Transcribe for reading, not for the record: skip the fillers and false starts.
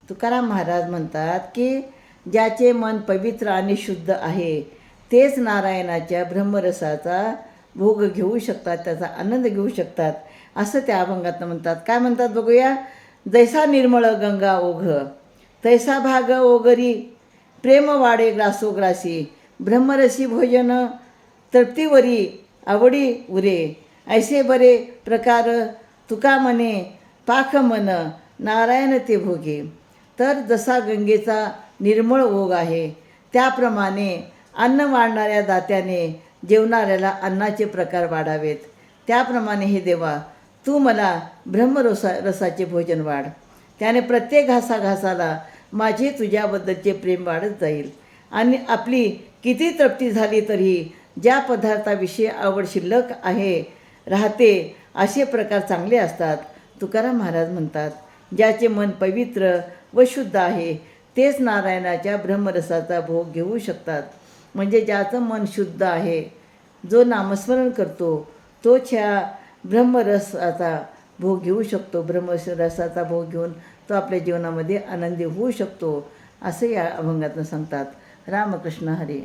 तुकाराम महाराज म्हणतात की ज्याचे मन पवित्र आणि शुद्ध आहे तेच नारायणाच्या ब्रह्मरसाचा भोग घेऊ शकतात, त्याचा आनंद घेऊ शकतात असं त्या अभंगात म्हणतात. काय म्हणतात बघूया. जैसा निर्मळ गंगा ओघ तैसा भाग ओगरी, प्रेम वाडे ग्रासोग्रासी, ब्रह्मरसी भोजन तृप्तीवरी आवडी उरे, ऐसे बरे प्रकार तुका मने पाख मन, नारायण ते भोगे. तर जसा गंगेचा निर्मळ ओघ आहे त्याप्रमाणे अन्न वाढणाऱ्या दात्याने जेवणाऱ्याला अन्नाचे प्रकार वाढावेत. त्याप्रमाणे हे देवा तू मला रसाचे भोजन वाढ. त्याने प्रत्येक घासाघासाला माझे तुझ्याबद्दलचे प्रेम वाढत जाईल आणि आपली किती तृप्ती झाली तरी ज्या पदार्थाविषयी आवड शिल्लक आहे राहते असे प्रकार चांगले असतात. तुकाराम महाराज म्हणतात ज्याचे मन पवित्र व शुद्ध आहे तेच नारायणाच्या ब्रह्मरसाचा भोग घेऊ शकतात. म्हणजे ज्याचं मन शुद्ध आहे, जो नामस्मरण करतो तोच ह्या ब्रह्मरसाचा भोग घेऊ शकतो. ब्रह्मरसाचा भोग घेऊन तो आपल्या जीवनामध्ये आनंदी होऊ शकतो असं या अभंगातून सांगतात. रामकृष्ण हरी.